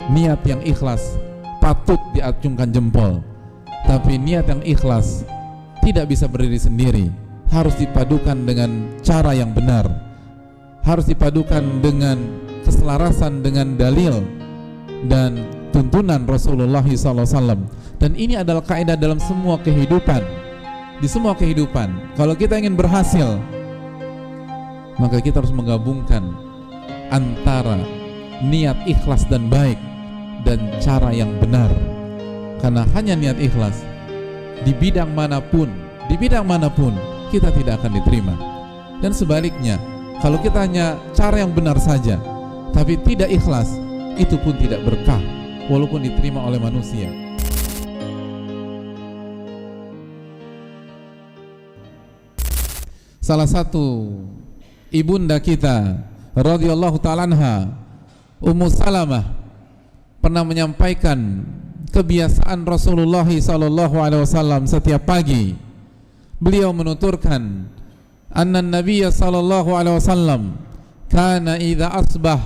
niat yang ikhlas patut diacungkan jempol. Tapi niat yang ikhlas tidak bisa berdiri sendiri, harus dipadukan dengan cara yang benar, harus dipadukan dengan keselarasan dengan dalil dan tuntunan Rasulullah SAW. Dan ini adalah kaidah dalam semua kehidupan. Di semua kehidupan, kalau kita ingin berhasil, maka kita harus menggabungkan antara niat ikhlas dan baik dan cara yang benar. Karena hanya niat ikhlas di bidang manapun kita tidak akan diterima. Dan sebaliknya, kalau kita hanya cara yang benar saja tapi tidak ikhlas, itu pun tidak berkah walaupun diterima oleh manusia. Salah satu ibunda kita radhiyallahu ta'ala anha, Ummu Salamah, pernah menyampaikan kebiasaan Rasulullah SAW setiap pagi. Beliau menuturkan, anna Nabiya SAW kana idza asbah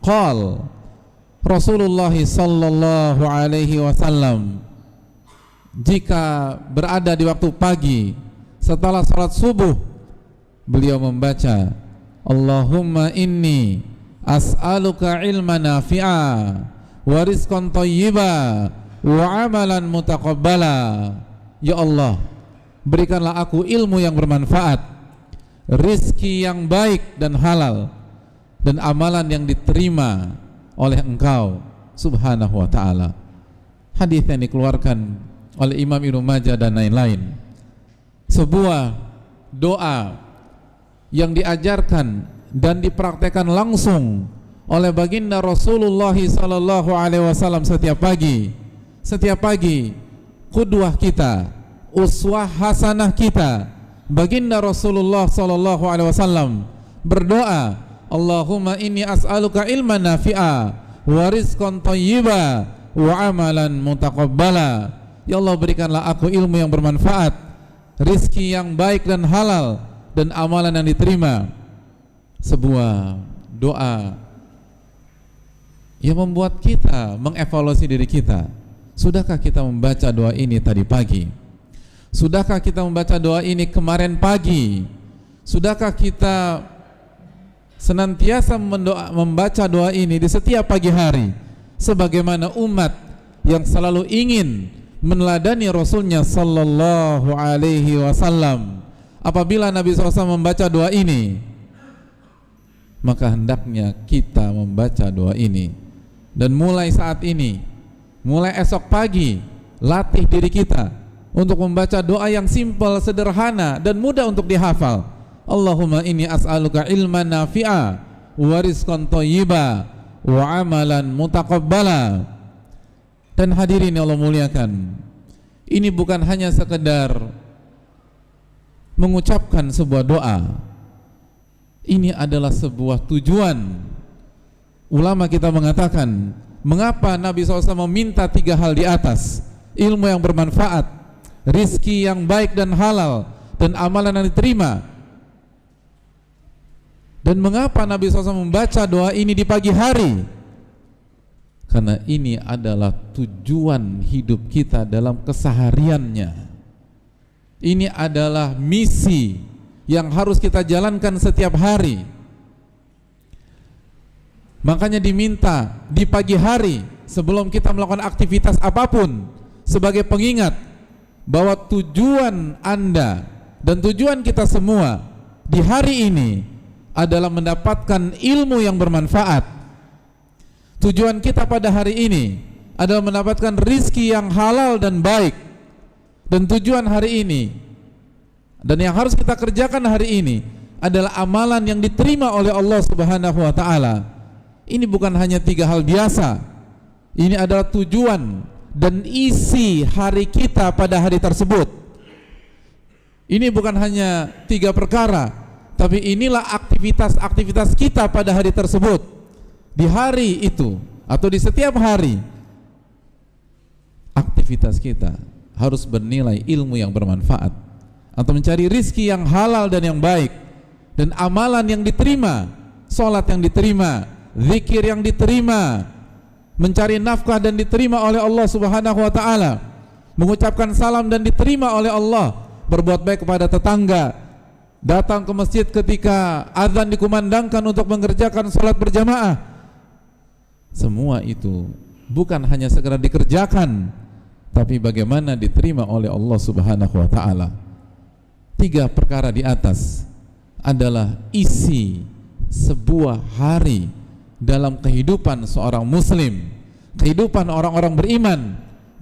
qal, Rasulullah SAW jika berada di waktu pagi setelah salat subuh, beliau membaca, Allahumma inni as'aluka ilman nafi'a wa rizqan thayyiba wa amalan mutaqabbala. Ya Allah, berikanlah aku ilmu yang bermanfaat, rizki yang baik dan halal, dan amalan yang diterima oleh Engkau subhanahu wa ta'ala. Hadis yang dikeluarkan oleh Imam Ibnu Majah dan lain-lain. Sebuah doa yang diajarkan dan dipraktekkan langsung oleh baginda Rasulullah SAW setiap pagi, qudwah kita, uswah hasanah kita, baginda Rasulullah SAW berdoa, Allahumma inni as'aluka ilman nafi'a wa rizqan thayyiba wa amalan mutaqabbala. Ya Allah, berikanlah aku ilmu yang bermanfaat, rizki yang baik dan halal, dan amalan yang diterima. Sebuah doa yang membuat kita mengevaluasi diri kita. Sudahkah kita membaca doa ini tadi pagi? Sudahkah kita membaca doa ini kemarin pagi? Sudahkah kita senantiasa membaca doa ini di setiap pagi hari, sebagaimana umat yang selalu ingin meneladani Rasulnya sallallahu alaihi wasallam? Apabila Nabi SAW membaca doa ini, maka hendaknya kita membaca doa ini. Dan mulai saat ini, mulai esok pagi, latih diri kita untuk membaca doa yang simpel, sederhana, dan mudah untuk dihafal. Allahumma inni as'aluka ilman nafi'a wa rizqan thayyiba wa amalan mutaqabbala. Dan hadirin yang Allah muliakan, ini bukan hanya sekedar mengucapkan sebuah doa, ini adalah sebuah tujuan. Ulama kita mengatakan, mengapa Nabi SAW meminta 3 hal di atas: ilmu yang bermanfaat, rizki yang baik dan halal, dan amalan yang diterima. Dan mengapa Nabi SAW membaca doa ini di pagi hari? Karena ini adalah tujuan hidup kita dalam kesehariannya. Ini adalah misi yang harus kita jalankan setiap hari. Makanya diminta di pagi hari sebelum kita melakukan aktivitas apapun, sebagai pengingat bahwa tujuan Anda dan tujuan kita semua di hari ini adalah mendapatkan ilmu yang bermanfaat. Tujuan kita pada hari ini adalah mendapatkan rizki yang halal dan baik. Dan tujuan hari ini dan yang harus kita kerjakan hari ini adalah amalan yang diterima oleh Allah Subhanahu wa ta'ala. Ini bukan hanya 3 hal biasa. Ini adalah tujuan dan isi hari kita pada hari tersebut. Ini bukan hanya 3 perkara, tapi inilah aktivitas-aktivitas kita pada hari tersebut. Di hari itu atau di setiap hari, aktivitas kita harus bernilai ilmu yang bermanfaat, atau mencari rizki yang halal dan yang baik, dan amalan yang diterima, sholat yang diterima, zikir yang diterima, mencari nafkah dan diterima oleh Allah Subhanahu wa taala, mengucapkan salam dan diterima oleh Allah, berbuat baik kepada tetangga, datang ke masjid ketika azan dikumandangkan untuk mengerjakan salat berjamaah. Semua itu bukan hanya sekedar dikerjakan, tapi bagaimana diterima oleh Allah Subhanahu wa taala. 3 perkara di atas adalah isi sebuah hari dalam kehidupan seorang muslim, kehidupan orang-orang beriman.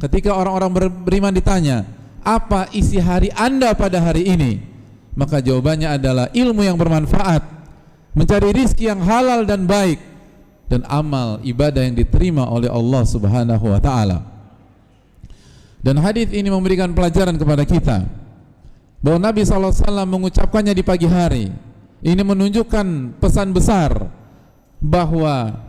Ketika orang-orang beriman ditanya, apa isi hari Anda pada hari ini? Maka jawabannya adalah ilmu yang bermanfaat, mencari rizki yang halal dan baik, dan amal ibadah yang diterima oleh Allah Subhanahu wa taala. Dan hadis ini memberikan pelajaran kepada kita bahwa Nabi SAW mengucapkannya di pagi hari. Ini menunjukkan pesan besar bahwa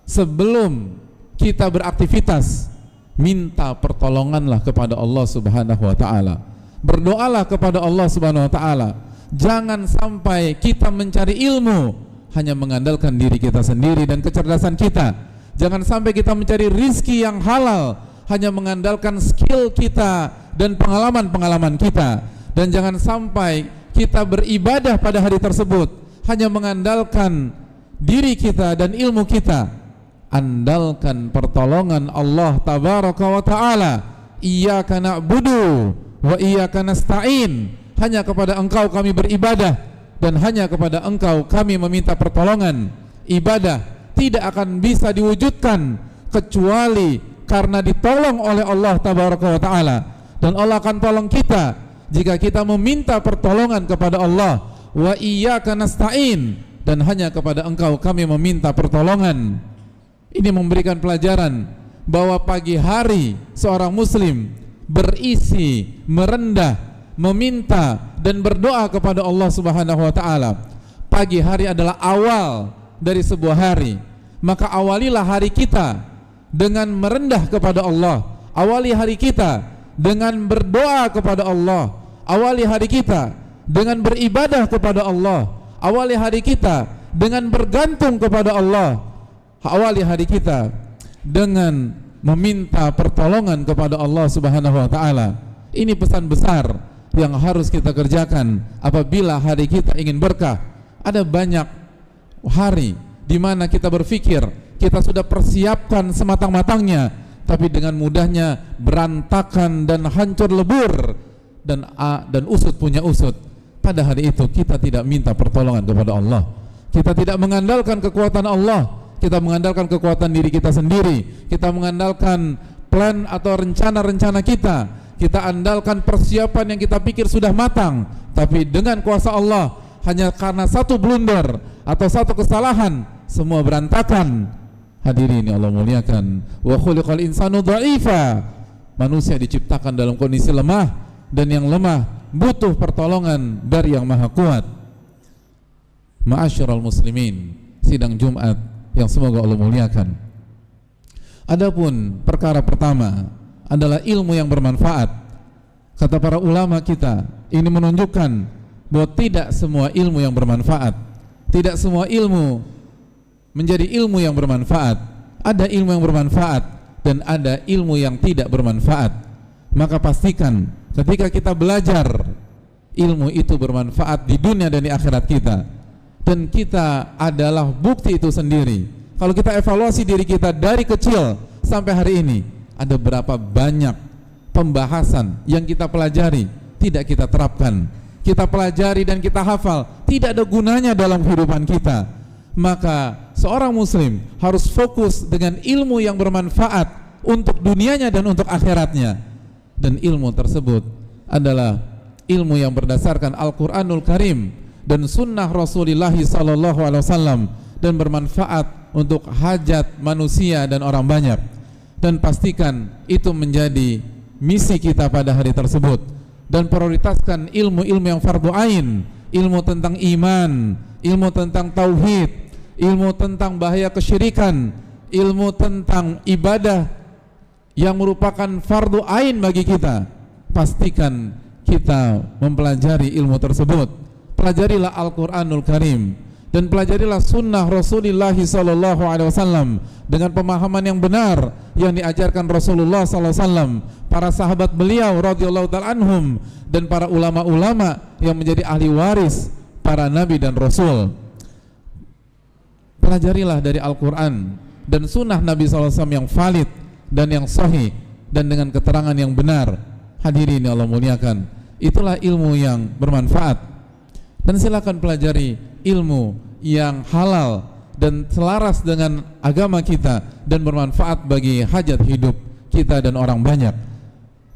sebelum kita beraktivitas, minta pertolonganlah kepada Allah Subhanahu wa taala. Berdoalah kepada Allah Subhanahu wa taala. Jangan sampai kita mencari ilmu hanya mengandalkan diri kita sendiri dan kecerdasan kita. Jangan sampai kita mencari rizki yang halal hanya mengandalkan skill kita dan pengalaman-pengalaman kita. Dan jangan sampai kita beribadah pada hari tersebut hanya mengandalkan diri kita dan ilmu kita. Andalkan pertolongan Allah Tabaraka wa ta'ala. Iyyaka na'budu wa iyyaka nasta'in. Hanya kepada Engkau kami beribadah dan hanya kepada Engkau kami meminta pertolongan. Ibadah tidak akan bisa diwujudkan kecuali karena ditolong oleh Allah Tabaraka wa ta'ala. Dan Allah akan tolong kita jika kita meminta pertolongan kepada Allah. Wa iyyaka nasta'in, dan hanya kepada Engkau kami meminta pertolongan. Ini memberikan pelajaran bahwa pagi hari seorang muslim berisi merendah, meminta dan berdoa kepada Allah Subhanahu wa taala. Pagi hari adalah awal dari sebuah hari, maka awalilah hari kita dengan merendah kepada Allah. Awali hari kita dengan berdoa kepada Allah. Awali hari kita dengan beribadah kepada Allah. Awali hari kita dengan bergantung kepada Allah. Awali hari kita dengan meminta pertolongan kepada Allah Subhanahu wa taala. Ini pesan besar yang harus kita kerjakan apabila hari kita ingin berkah. Ada banyak hari di mana kita berpikir kita sudah persiapkan sematang-matangnya, tapi dengan mudahnya berantakan dan hancur lebur, dan usut punya usut. Pada hari itu kita tidak minta pertolongan kepada Allah. Kita tidak mengandalkan kekuatan Allah. Kita mengandalkan kekuatan diri kita sendiri. Kita mengandalkan plan atau rencana-rencana kita. Kita andalkan persiapan yang kita pikir sudah matang, tapi dengan kuasa Allah, hanya karena satu blunder atau satu kesalahan, semua berantakan. Hadirin yang Allah muliakan, wa khuliqal insanu dha'ifa. Manusia diciptakan dalam kondisi lemah, dan yang lemah butuh pertolongan dari yang maha kuat. Ma'asyiral muslimin, sidang Jumat yang semoga Allah muliakan. Adapun perkara pertama adalah ilmu yang bermanfaat. Kata para ulama kita, ini menunjukkan bahwa tidak semua ilmu yang bermanfaat. Tidak semua ilmu menjadi ilmu yang bermanfaat. Ada ilmu yang bermanfaat dan ada ilmu yang tidak bermanfaat. Maka pastikan ketika kita belajar, ilmu itu bermanfaat di dunia dan di akhirat kita. Dan kita adalah bukti itu sendiri. Kalau kita evaluasi diri kita dari kecil sampai hari ini, ada berapa banyak pembahasan yang kita pelajari tidak kita terapkan. Kita pelajari dan kita hafal, tidak ada gunanya dalam kehidupan kita. Maka seorang muslim harus fokus dengan ilmu yang bermanfaat untuk dunianya dan untuk akhiratnya. Dan ilmu tersebut adalah ilmu yang berdasarkan Al-Quranul Karim dan sunnah Rasulullah SAW, dan bermanfaat untuk hajat manusia dan orang banyak. Dan pastikan itu menjadi misi kita pada hari tersebut. Dan prioritaskan ilmu-ilmu yang fardu ain, ilmu tentang iman, ilmu tentang tauhid, ilmu tentang bahaya kesyirikan, ilmu tentang ibadah yang merupakan fardu ain bagi kita. Pastikan kita mempelajari ilmu tersebut. Pelajarilah Al-Quranul Karim dan pelajarilah sunnah Rasulullah SAW dengan pemahaman yang benar yang diajarkan Rasulullah SAW, para sahabat beliau radhiyallahu ta'ala anhum, dan para ulama-ulama yang menjadi ahli waris para nabi dan rasul. Pelajarilah dari Al-Quran dan sunnah Nabi SAW yang valid dan yang sahih dan dengan keterangan yang benar. Hadirin yang Allah muliakan, itulah ilmu yang bermanfaat. Dan silakan pelajari ilmu yang halal dan selaras dengan agama kita dan bermanfaat bagi hajat hidup kita dan orang banyak.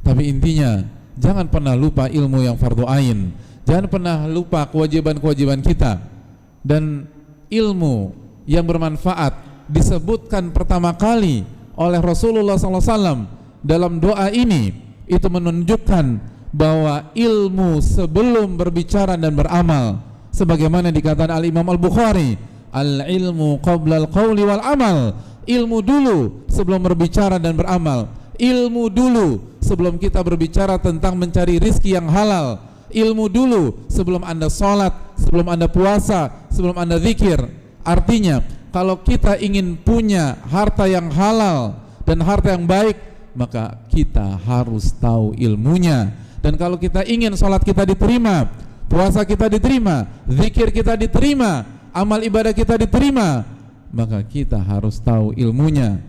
Tapi intinya, jangan pernah lupa ilmu yang fardu ain, jangan pernah lupa kewajiban-kewajiban kita. Dan ilmu yang bermanfaat disebutkan pertama kali oleh Rasulullah SAW dalam doa ini, itu menunjukkan bahwa ilmu sebelum berbicara dan beramal, sebagaimana dikatakan Al-Imam Al-Bukhari, al-ilmu qabla al-qawli wal amal. Ilmu dulu sebelum berbicara dan beramal. Ilmu dulu sebelum kita berbicara tentang mencari rizki yang halal. Ilmu dulu sebelum Anda sholat, sebelum Anda puasa, sebelum Anda zikir. Artinya, kalau kita ingin punya harta yang halal dan harta yang baik, maka kita harus tahu ilmunya. Dan kalau kita ingin sholat kita diterima, puasa kita diterima, zikir kita diterima, amal ibadah kita diterima, maka kita harus tahu ilmunya.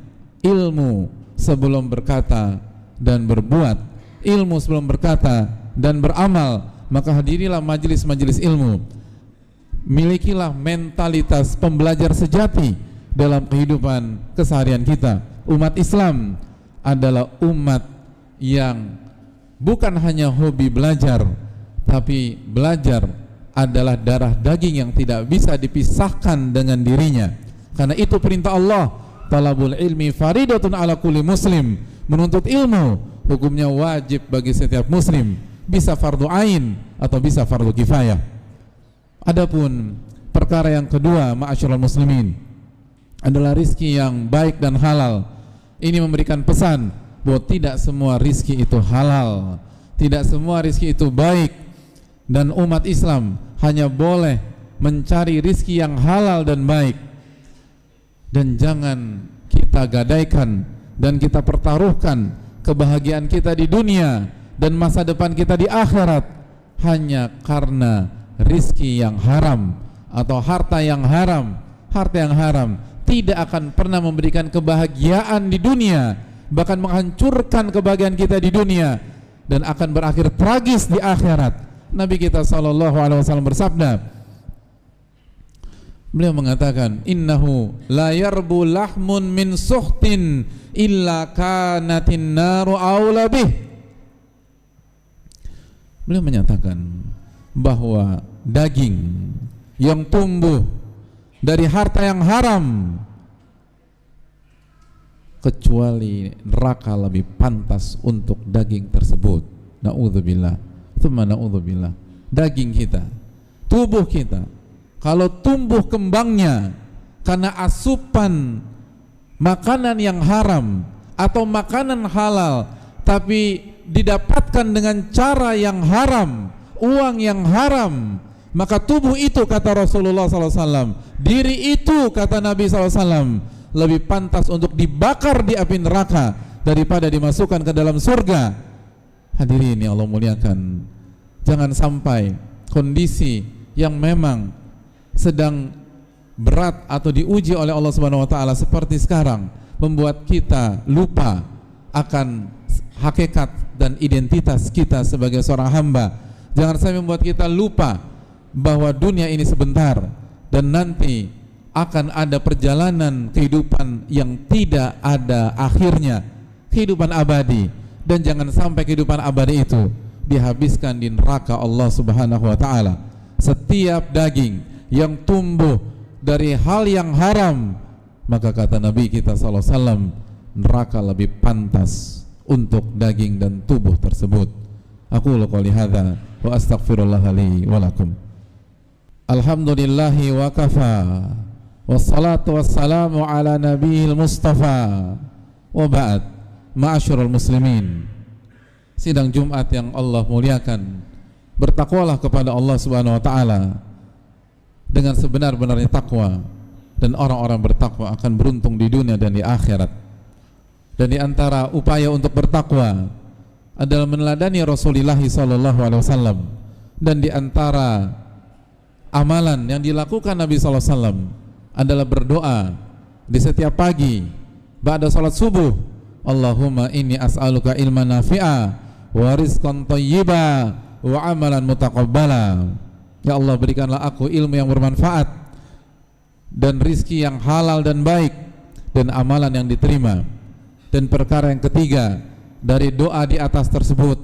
Ilmu sebelum berkata dan berbuat, ilmu sebelum berkata dan beramal. Maka hadirilah majelis-majelis ilmu, milikilah mentalitas pembelajar sejati dalam kehidupan keseharian kita. Umat Islam adalah umat yang bukan hanya hobi belajar, tapi belajar adalah darah daging yang tidak bisa dipisahkan dengan dirinya. Karena itu perintah Allah, talabul ilmi faridatun ala kulli muslim. Menuntut ilmu hukumnya wajib bagi setiap muslim, bisa fardu ain atau bisa fardu kifayah. Adapun perkara yang kedua, ma'asyiral muslimin, adalah rizki yang baik dan halal. Ini memberikan pesan bahwa tidak semua rizki itu halal, tidak semua rizki itu baik, dan umat Islam hanya boleh mencari rizki yang halal dan baik. Dan jangan kita gadaikan dan kita pertaruhkan kebahagiaan kita di dunia dan masa depan kita di akhirat hanya karena rizki yang haram atau harta yang haram. Harta yang haram tidak akan pernah memberikan kebahagiaan di dunia, bahkan menghancurkan kebahagiaan kita di dunia dan akan berakhir tragis di akhirat. Nabi kita SAW bersabda, beliau mengatakan, innahu la yarbu lahmun min suhtin illa kanatin naru aula bih. Beliau menyatakan bahwa daging yang tumbuh dari harta yang haram, kecuali neraka lebih pantas untuk daging tersebut. Na'udzubillah, tsumma na'udzubillah. Daging kita, tubuh kita, kalau tumbuh kembangnya karena asupan makanan yang haram atau makanan halal, tapi didapatkan dengan cara yang haram, uang yang haram, maka tubuh itu, kata Rasulullah SAW, diri itu, kata Nabi SAW, lebih pantas untuk dibakar di api neraka daripada dimasukkan ke dalam surga. Hadirin yang Allah muliakan, jangan sampai kondisi yang memang sedang berat atau diuji oleh Allah Subhanahu wa taala seperti sekarang membuat kita lupa akan hakikat dan identitas kita sebagai seorang hamba. Jangan sampai membuat kita lupa bahwa dunia ini sebentar dan nanti akan ada perjalanan kehidupan yang tidak ada akhirnya, kehidupan abadi. Dan jangan sampai kehidupan abadi itu dihabiskan di neraka Allah Subhanahu wa taala. Setiap daging yang tumbuh dari hal yang haram, maka kata Nabi kita SAW, neraka lebih pantas untuk daging dan tubuh tersebut. Aku qouli hadza wa astaghfirullah li wa lakum. Alhamdulillahi wa kafa, wassalatu wassalamu ala nabiyil mustafa, wa ba'd. Ma'asyiral muslimin, sidang Jumat yang Allah muliakan, bertakwalah kepada Allah Subhanahu wa taala dengan sebenar-benarnya takwa, dan orang-orang bertakwa akan beruntung di dunia dan di akhirat. Dan di antara upaya untuk bertakwa adalah meneladani Rasulullah SAW, dan di antara amalan yang dilakukan Nabi SAW adalah berdoa di setiap pagi ba'da salat subuh, Allahumma inni as'aluka ilman nafi'a wa rizqan thayyiba wa amalan mutaqabbala. Ya Allah, berikanlah aku ilmu yang bermanfaat dan rizki yang halal dan baik dan amalan yang diterima. Dan perkara yang ketiga dari doa di atas tersebut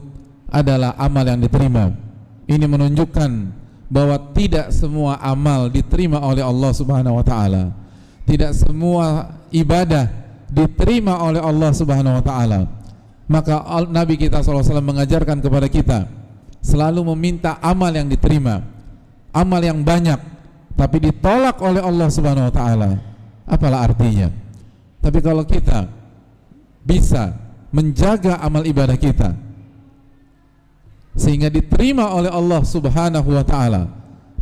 adalah amal yang diterima. Ini menunjukkan bahwa tidak semua amal diterima oleh Allah Subhanahu wa taala. Tidak semua ibadah diterima oleh Allah Subhanahu wa taala. Maka Nabi kita SAW mengajarkan kepada kita selalu meminta amal yang diterima, amal yang banyak, tapi ditolak oleh Allah Subhanahu wa taala. Apalah artinya? Tapi kalau kita bisa menjaga amal ibadah kita sehingga diterima oleh Allah Subhanahu wa taala,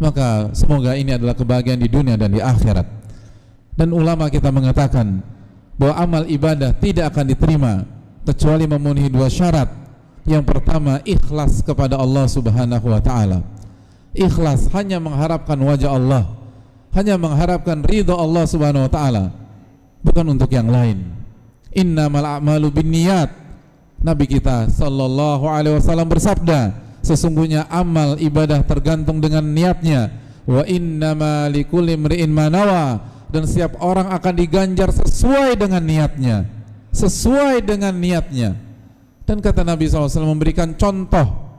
maka semoga ini adalah kebahagiaan di dunia dan di akhirat. Dan ulama kita mengatakan bahwa amal ibadah tidak akan diterima kecuali memenuhi dua syarat. Yang pertama, ikhlas kepada Allah Subhanahu wa taala. Ikhlas hanya mengharapkan wajah Allah, hanya mengharapkan ridha Allah Subhanahu wa taala, bukan untuk yang lain. Innamal a'malu binniyat. Nabi kita sallallahu alaihi wasallam bersabda, sesungguhnya amal ibadah tergantung dengan niatnya. Wa innama likulli imri'in ma nawa. Dan setiap orang akan diganjar sesuai dengan niatnya, sesuai dengan niatnya. Dan kata Nabi SAW memberikan contoh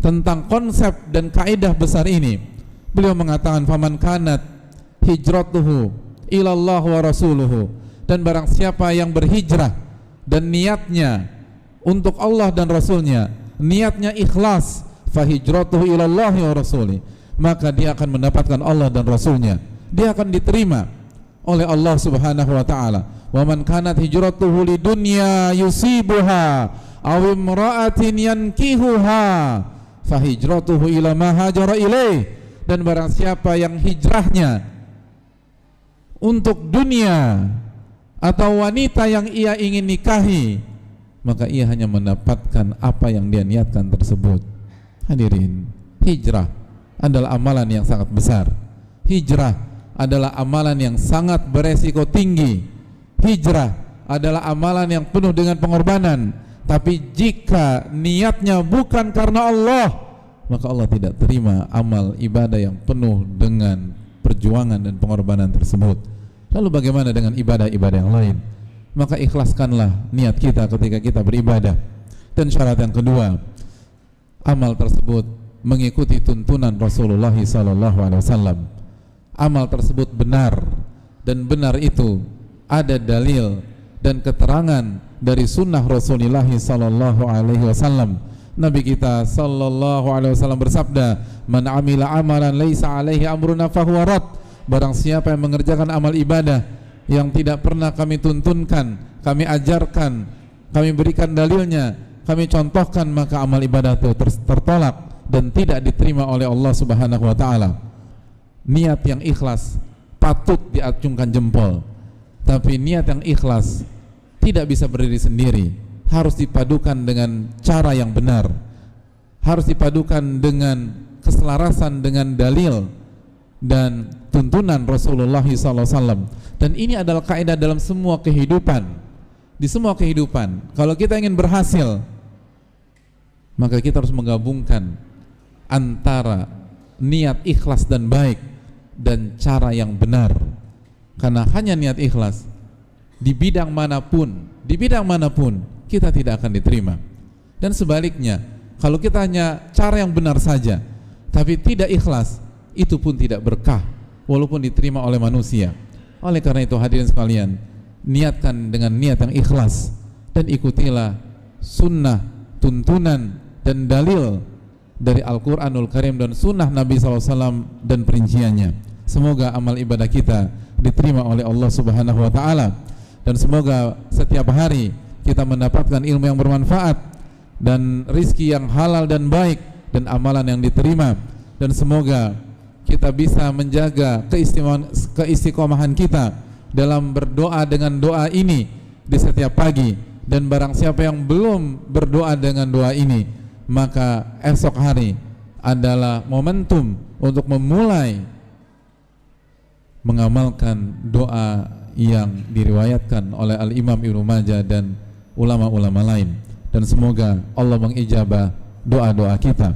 tentang konsep dan kaidah besar ini. Beliau mengatakan, faman kanat hijratuhu ilallah wa rasuluhu. Dan barang siapa yang berhijrah dan niatnya untuk Allah dan Rasulnya, niatnya ikhlas, fahijratuhu ilallahi wa rasuli, maka dia akan mendapatkan Allah dan Rasulnya, dia akan diterima oleh Allah Subhanahu wa ta'ala. Wa man kanat hijratuhu lidunya yusibuha aw imra'atin yankihuha fahijratuhu ila ma hajara ilaih. Dan barang siapa yang hijrahnya untuk dunia atau wanita yang ia ingin nikahi, maka ia hanya mendapatkan apa yang dia niatkan tersebut. Hadirin, hijrah adalah amalan yang sangat besar. Hijrah adalah amalan yang sangat beresiko tinggi. Hijrah adalah amalan yang penuh dengan pengorbanan. Tapi jika niatnya bukan karena Allah, maka Allah tidak terima amal ibadah yang penuh dengan perjuangan dan pengorbanan tersebut. Lalu bagaimana dengan ibadah-ibadah yang lain? Maka ikhlaskanlah niat kita ketika kita beribadah. Dan syarat yang kedua, amal tersebut mengikuti tuntunan Rasulullah SAW. Amal tersebut benar, dan benar itu ada dalil dan keterangan dari sunnah Rasulullah SAW. Nabi kita SAW bersabda, man amila amalan laisa alaihi amruna fahuwa rad. Barang siapa yang mengerjakan amal ibadah yang tidak pernah kami tuntunkan, kami ajarkan, kami berikan dalilnya, kami contohkan, maka amal ibadah itu tertolak dan tidak diterima oleh Allah Subhanahu wa ta'ala. Niat yang ikhlas patut diacungkan jempol, tapi niat yang ikhlas tidak bisa berdiri sendiri, harus dipadukan dengan cara yang benar, harus dipadukan dengan keselarasan dengan dalil dan tuntunan Rasulullah SAW. Dan ini adalah kaidah dalam semua kehidupan. Di semua kehidupan, kalau kita ingin berhasil, maka kita harus menggabungkan antara niat ikhlas dan baik dan cara yang benar. Karena hanya niat ikhlas di bidang manapun kita tidak akan diterima. Dan sebaliknya, kalau kita hanya cara yang benar saja tapi tidak ikhlas, itu pun tidak berkah walaupun diterima oleh manusia. Oleh karena itu hadirin sekalian, niatkan dengan niat yang ikhlas dan ikutilah sunnah, tuntunan dan dalil dari Al-Quranul Karim dan sunnah Nabi SAW dan perinciannya. Semoga amal ibadah kita diterima oleh Allah Subhanahu wa ta'ala, dan semoga setiap hari kita mendapatkan ilmu yang bermanfaat dan rizki yang halal dan baik dan amalan yang diterima. Dan semoga kita bisa menjaga keistiqomahan kita dalam berdoa dengan doa ini di setiap pagi. Dan barang siapa yang belum berdoa dengan doa ini, maka esok hari adalah momentum untuk memulai mengamalkan doa yang diriwayatkan oleh Al-Imam Ibnu Majah dan ulama-ulama lain. Dan semoga Allah mengijabah doa-doa kita.